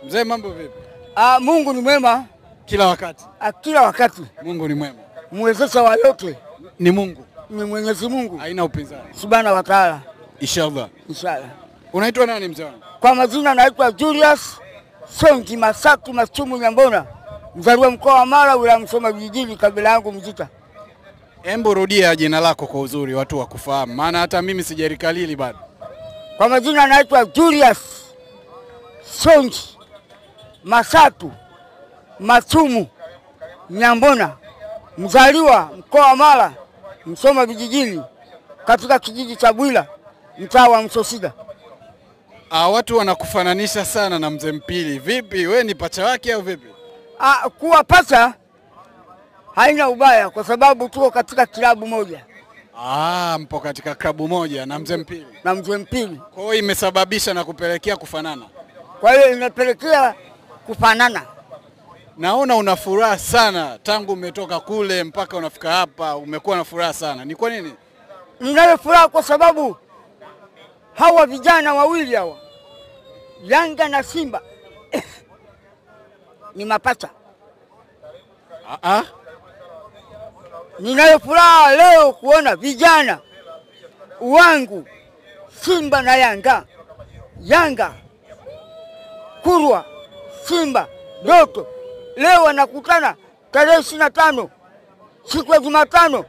Mzee, mambo vipi? Mungu ni mwema Kila wakati. Kila wakati. Mungu ni mwema. Mwezesha wa yote Ni Mungu. ni Mwenyezi Mungu. Haina upinzani. Subhanahu wa Ta'ala. Inshallah. Inshallah. Unaitwa nani mzee wangu? Kwa majina naitwa Julius Songi Masatu Machumu Nyambona. Mzaliwa mkoa wa Mara, wilaya Msoma vijijini, kabila yangu Mzita. Embo rudia jina lako kwa uzuri watu wakufahamu. Maana hata mimi sijarikalili bado. Kwa majina naitwa Julius Songi Masatu Machumu Nyambona. Mzaliwa mkoa wa Mara, Msoma vijijini, katika kijiji cha Bwila, mtaa wa Msosida. Watu wanakufananisha sana na Mzee Mpili. Vipi, we ni pacha wake au vipi? Kuwa pacha haina ubaya kwa sababu tuko katika klabu moja. Mpo katika klabu moja na Mzee Mpili. Na Mzee Mpili. Kwa hiyo imesababisha na kupelekea kufanana. Kwa hiyo imepelekea kufanana. Naona una furaha sana tangu umetoka kule mpaka unafika hapa, umekuwa na furaha sana. Ni kwa nini? Ninayo furaha kwa sababu hawa vijana wawili hawa, Yanga na Simba ni mapacha. Ninayo furaha leo kuona vijana wangu Simba na Yanga, Yanga Kurwa, Simba Doto leo wanakutana tarehe 25 siku ya Jumatano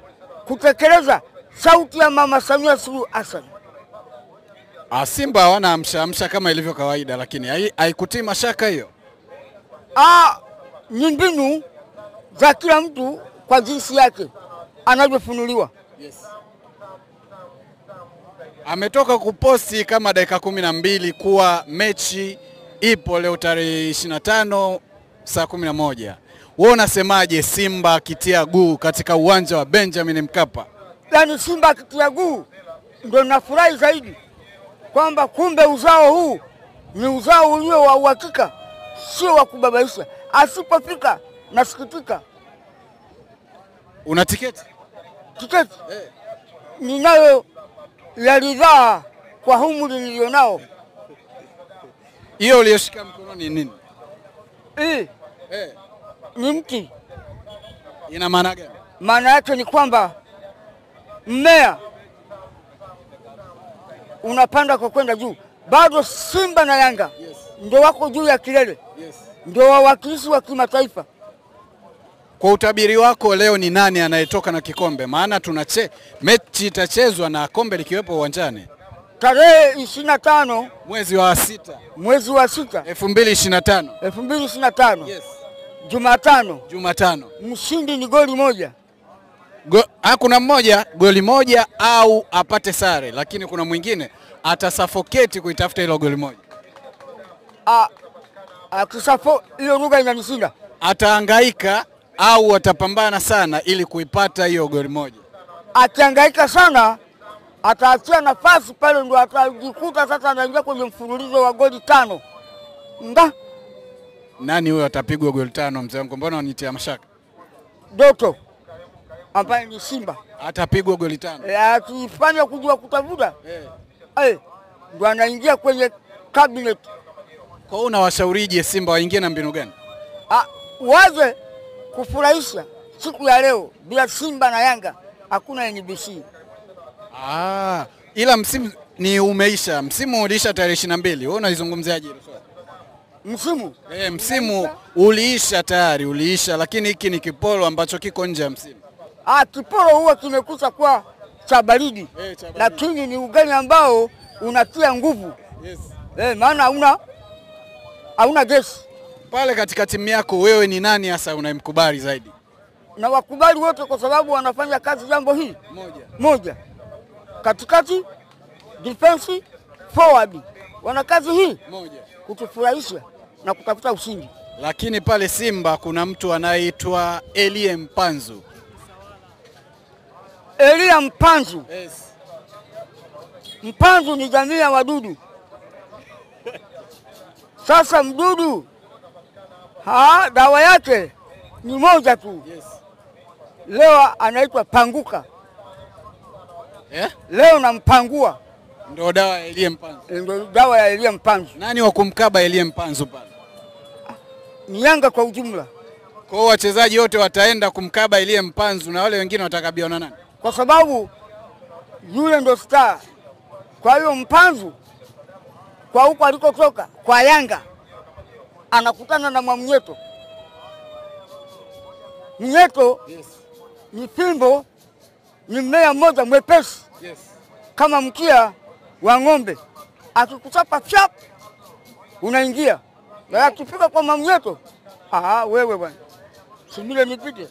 kutekeleza sauti ya Mama Samia Suluhu Hassan. Simba hawana amsha kama ilivyo kawaida, lakini haikutii mashaka hiyo. Ni mbinu za kila mtu kwa jinsi yake anavyofunuliwa. Yes. Ametoka kuposti kama dakika 12 kuwa mechi ipo leo tarehe 25 saa 11. Wewe unasemaje Simba akitia guu katika uwanja wa Benjamin Mkapa? Yaani Simba akitia guu ndio nafurahi zaidi kwamba kumbe uzao huu ni uzao ulio wa uhakika, sio wa kubabaisha. Asipofika nasikitika. Una tiketi? Tiketi? Ninayo ya ridhaa kwa umri nilionao. Hiyo uliyoshika mkononi nini? Ni mti. Ina maana gani? Maana yake ni kwamba mmea unapanda kwa kwenda juu. Bado Simba na Yanga ndio wako juu ya kilele. Ndio wawakilishi wa kimataifa. Kwa utabiri wako leo ni nani anayetoka na kikombe? Maana mechi itachezwa na kombe likiwepo uwanjani. Tarehe 25 mwezi wa 6 2025. 2025. Yes. Jumatano. Mshindi ni goli moja. Kuna mmoja goli moja au apate sare, lakini kuna mwingine atasuffocate kuitafuta hilo goli moja. Hiyo lugha inanishinda. Atahangaika au atapambana sana ili kuipata hiyo goli moja. Akihangaika sana ataachia nafasi pale, ndio atajikuta sasa anaingia kwenye mfululizo wa goli 5. Nani huyo atapigwa goli 5 mzee wangu? Mbona unitia mashaka? Doto ambaye ni Simba atapigwa goli 5. Akifanya kujua kutafuta ndio anaingia kwenye cabinet. Kwa hiyo unawashaurije Simba waingie na mbinu gani? Waze kufurahisha siku ya leo bila Simba na Yanga hakuna NBC. Ila msimu ni umeisha. Msimu uliisha tarehe 22. Wewe unaizungumziaje hilo swali? Msimu? Msimu uliisha tayari, uliisha, lakini hiki ni kiporo ambacho kiko nje ya msimu. Kiporo huwa kimekusa kwa cha baridi. Lakini ni ugali ambao unatia nguvu. Yes. Maana hauna gesi. Pale katika timu yako wewe ni nani hasa unayemkubali zaidi? Na wakubali wote kwa sababu wanafanya kazi jambo hili moja. Katikati, defense, forward. Wana kazi hii moja, kutufurahisha na kutafuta ushindi. Lakini pale Simba kuna mtu anaitwa Elie Mpanzu. Elie Mpanzu. Yes. Mpanzu ni jamii ya wadudu. Sasa mdudu dawa yake ni moja tu. Yes. Leo anaitwa panguka. Leo nampangua. Ndio dawa ya Elie Mpanzu. Ndio dawa ya Elie Mpanzu. Nani wa kumkaba Elie Mpanzu pale? Ni Yanga kwa ujumla. Kwa hiyo wachezaji wote wataenda kumkaba Elie Mpanzu na wale wengine watakabiana nani? Kwa sababu yule ndo star. Kwa hiyo Mpanzu kwa huko alikotoka kwa Yanga anakutana na Mwamnyeto. Mnyeto ni fimbo, ni mmea mmoja mwepesi kama mkia wa ng'ombe. Akikuchapa chap unaingia. Na akifika kwa Mwamnyeto, wewe bwana. Subiri nipite.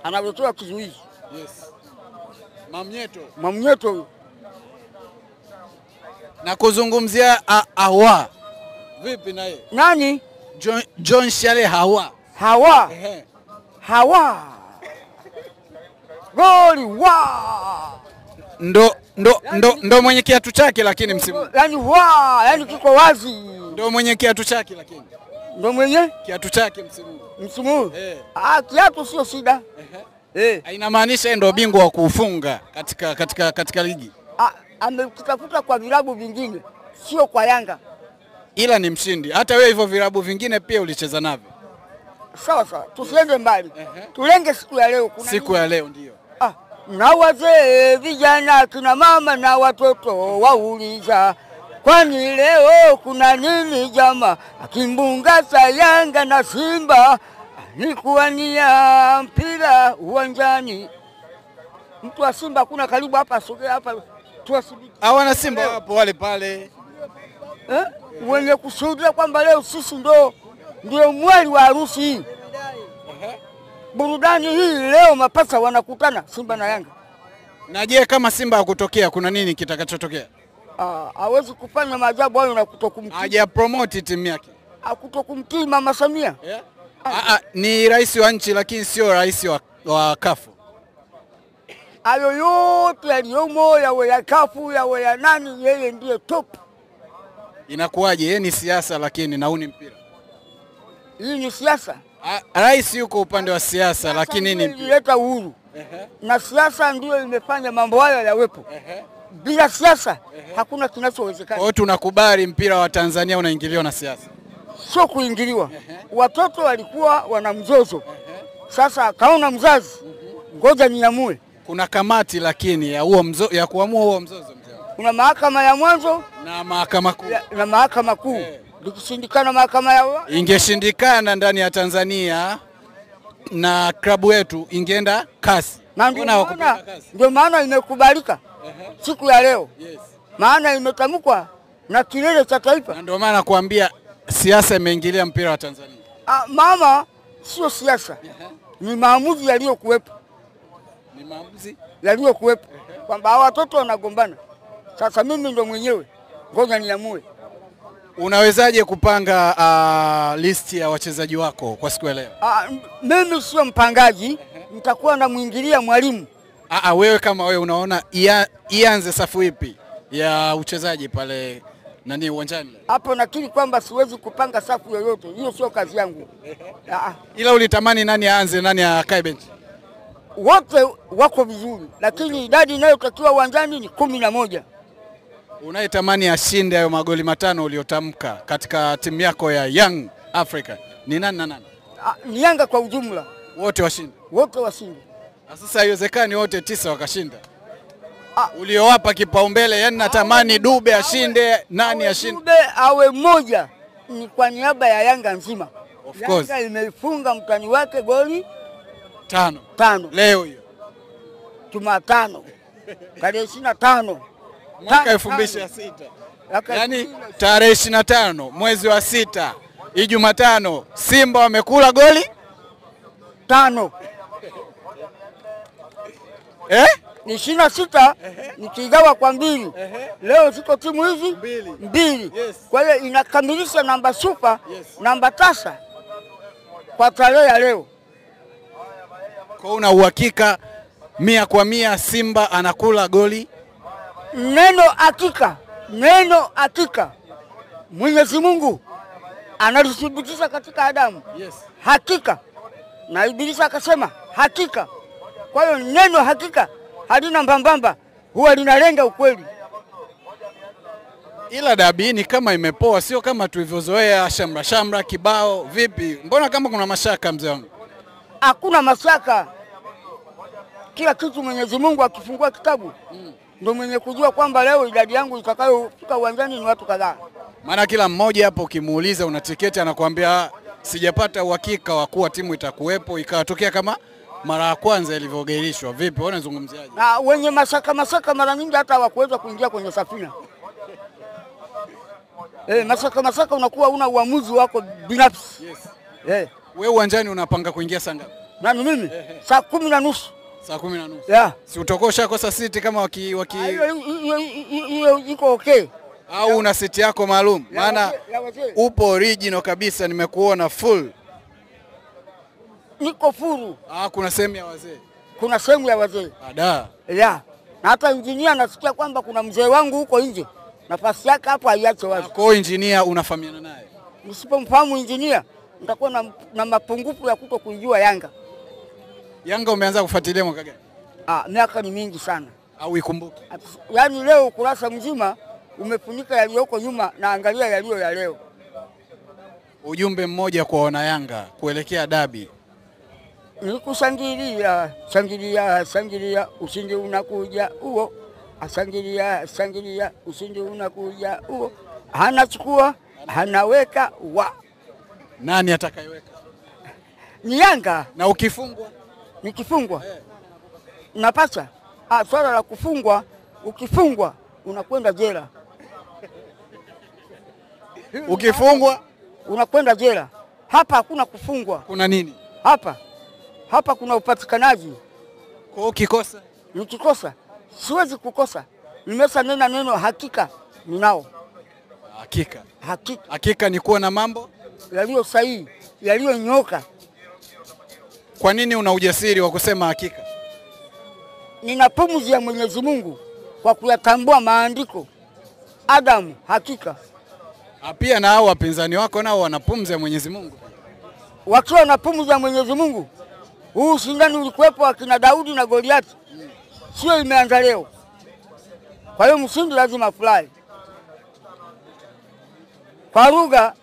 Anatoa kizuizi. Mwamnyeto. Na kuzungumzia Hawa. Vipi na yeye? Nani? John Shale Hawa. Hawa. Goli wa. Ndo mwenye kiatu chake lakini msimu. Yaani kiko wazi. Ndo mwenye kiatu chake lakini. Ndo mwenye kiatu chake msimu. Msimu? Kiatu sio shida. Inamaanisha yeye ndo bingwa wa kufunga katika ligi. Amekutafuta kwa vilabu vingine, sio kwa Yanga. Ila ni mshindi. Hata wewe hivyo vilabu vingine pia ulicheza navyo. Sawa. Tusiende mbali. Tulenge siku ya leo. Siku ya leo ndio. Na wazee, vijana, kina mama na watoto wauliza, kwani leo kuna nini jama? Kimbunga cha Yanga na Simba ni kuwania mpira uwanjani. Mtu wa Simba kuna karibu hapa, sogea hapa tuwasubiri. Hawana Simba wapo wale pale. Wenye kushuhudia kwamba leo sisi ndio mwali wa harusi hii. Burudani hii leo mapasa wanakutana Simba na Yanga. Na je, kama Simba hakutokea kuna nini kitakachotokea? Hawezi kufanya maajabu hayo na kutokumtii. Haja promote timu yake. Kutokumtii Mama Samia. Ni rais wa nchi lakini sio rais wa kafu. Hayo yote yaliyomo yawe ya kafu yawe ya nani, yeye ndiye top. Inakuwaje? Yeye ni siasa lakini na ni mpira. Hii ni siasa. Rais yuko upande wa siasa lakini ni ileta uhuru. Na siasa ndio imefanya mambo haya yawepo. Bila siasa hakuna kinachowezekana. Kwa hiyo tunakubali mpira wa Tanzania unaingiliwa na siasa. Sio kuingiliwa. Watoto walikuwa wana mzozo. Sasa kaona mzazi, ngoja niamue. Kuna kamati lakini ya kuamua huo mzozo mzee. Kuna mahakama ya mwanzo na mahakama kuu. Na mahakama kuu. Likishindikana mahakama ya ingeshindikana ndani ya Tanzania na klabu yetu ingeenda kasi. Ndio maana imekubalika siku ya leo. Maana imetamkwa na kilele cha taifa. Na ndio maana kuambia siasa imeingilia mpira wa Tanzania. Mama, sio siasa. Ni maamuzi yaliyokuwepo. Kwamba watoto wanagombana. Sasa mimi ndo mwenyewe. Ngoja niamue. Unawezaje kupanga listi ya wachezaji wako kwa siku ya leo? Mimi sio mpangaji, nitakuwa na muingilia mwalimu. Wewe kama wewe unaona ianze safu ipi ya uchezaji pale uwanjani? Hapo nakiri kwamba siwezi kupanga safu yoyote. Hiyo sio kazi yangu. Ila ulitamani nani aanze, nani akae benchi? Wote wako vizuri, lakini idadi inayotakiwa uwanjani ni 11. Unayetamani ashinde hayo magoli 5 uliotamka katika timu yako ya Young Africa ni nani na nani? Ni Yanga kwa ujumla. Wote washinde? Wote washinde. Sasa haiwezekani wote 9 wakashinda. Uliowapa kipaumbele, yani natamani Dube ashinde, nani ashinde? Dube awe mmoja ni kwa niaba ya Yanga nzima. Of course. Yanga imeifunga mtani wake goli 5. Leo hiyo. Jumatano. Tarehe 25. Mwaka 2006. Yaani tarehe 25 mwezi wa 6 Jumatano Simba wamekula goli 5. Ni 26 nikigawa kwa 2. Leo ziko timu hizi 2. Kwa hiyo inakamilisha namba super, namba tasa kwa tarehe ya leo. Kwa una uhakika 100% Simba anakula goli? Neno hakika. Mwenyezi Mungu analithibitisha katika Adamu. Hakika. Na Ibilisi akasema hakika. Kwa hiyo neno hakika halina mbambamba. huwa linalenga ukweli. Ila dabi ni kama imepoa, sio kama tulivyozoea shamra shamra kibao. Vipi, mbona kama kuna mashaka mzee wangu? Hakuna mashaka, kila kitu Mwenyezi Mungu akifungua kitabu ndio mwenye kujua kwamba leo idadi yangu itakayofika uwanjani ni watu kadhaa. Maana kila mmoja hapo ukimuuliza una tiketi anakuambia sijapata uhakika wa kuwa timu itakuwepo, ikatokea kama mara ya kwanza ilivyogairishwa. Vipi, wewe unazungumziaje? Na wenye mashaka mara nyingi hata hawakuweza kuingia kwenye safina. Mashaka unakuwa una uamuzi wako binafsi. Yes. Wewe uwanjani unapanga kuingia saa ngapi? Nani mimi? Saa 10:30. Saa 10:30. Yeah. Si utokosha kosa siti kama Hiyo iko okay. Au una siti yako maalum? Maana upo original kabisa, nimekuona full. Niko furu. Kuna sehemu ya wazee. Kuna sehemu ya wazee. Ada. Yeah. Na hata engineer nasikia kwamba kuna mzee wangu huko nje. Nafasi yake hapo haiache wazi. Kwa hiyo engineer unafahamiana naye? Nisipomfahamu engineer nitakuwa na mapungufu ya kutojua Yanga. Yanga umeanza kufuatilia mwaka gani? Miaka ni mingi sana. Au ikumbuki? Yaani leo ukurasa mzima umefunika yaliyoko nyuma na angalia yaliyo ya leo. Ujumbe mmoja kwa wana Yanga kuelekea dabi. Nikushangilia, shangilia, ushindi unakuja huo. Shangilia, ushindi unakuja huo. Anachukua, anaweka wa. Nani atakayeweka? Ni Yanga. Na ukifungwa? Nikifungwa? Napata. Swala la kufungwa, ukifungwa unakwenda jela. Ukifungwa unakwenda jela. Hapa hakuna kufungwa. Kuna nini? Hapa kuna upatikanaji. Kwa ukikosa? Nikikosa siwezi kukosa. Nimeshanena neno hakika ninao. Hakika ni kuwa na mambo yaliyo sahihi, yaliyonyoka. Kwa nini una ujasiri wa kusema hakika? Nina pumzi ya Mwenyezi Mungu kwa kuyatambua maandiko. Adamu hakika. Pia na hao wapinzani wako nao wana pumzi ya Mwenyezi Mungu. Wakiwa na pumzi ya Mwenyezi Mungu, huu shindani ulikuwepo akina Daudi na Goliathi. Sio imeanza leo. Kwa hiyo mshindi lazima afurahi. Kwa lugha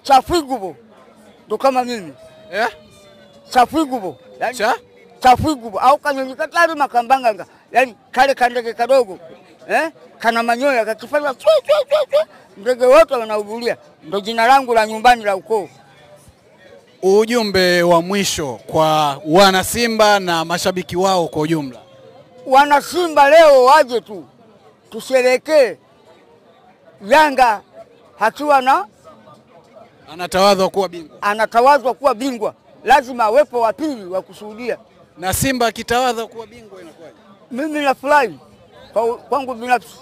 chafigubo ndo kama mimi. Chafigubo. Yani chafigubo au kanyonyikatari makambanganga. Yani kale kandege kadogo. Kana manyoya kakifanya ndege wote wanahudhuria. Ndo jina langu la nyumbani la ukoo. Ujumbe wa mwisho kwa wana Simba na mashabiki wao kwa ujumla. Wana Simba leo waje tu tusherekee Yanga akiwa anatawazwa kuwa bingwa. Lazima awepo wa pili wa kushuhudia. Na Simba akitawazwa kuwa bingwa inakuwaje? Mimi nafurahi kwangu binafsi.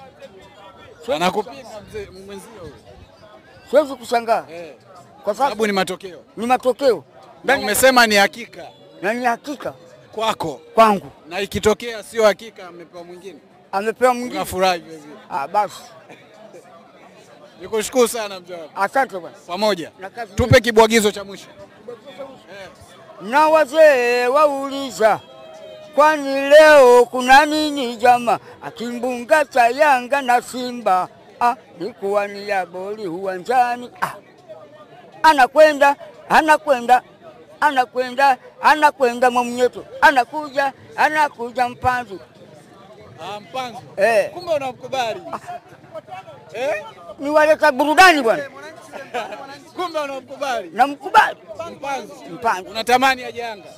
Anakupinga mwenzio huyo. Siwezi kushangaa. Kwa sababu ni matokeo. Ni matokeo. Na umesema ni hakika. Na ni hakika kwako. Kwangu. Na ikitokea sio hakika amepewa mwingine. Unafurahi vile. Basi. Nikushukuru sana mzee. Asante bwana. Pamoja. Tupe kibwagizo cha mwisho. Na wazee wauliza, kwani leo kuna nini jama? Akimbunga cha Yanga na Simba. Nikuwa ni ya boli uwanjani. Anakwenda Mwamnyeto. Anakuja Mpanzu. Mpanzu. Kumbe unamkubali. Ni waleta burudani bwana. Kumbe unamkubali. Namkubali. Mpanzu. Unatamani aje Yanga?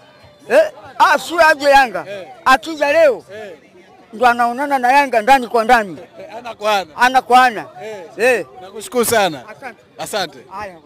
Sio aje Yanga. Akija leo ndo anaonana na Yanga ndani kwa ndani. Ana kwa ana. Nakushukuru sana. Asante. Haya.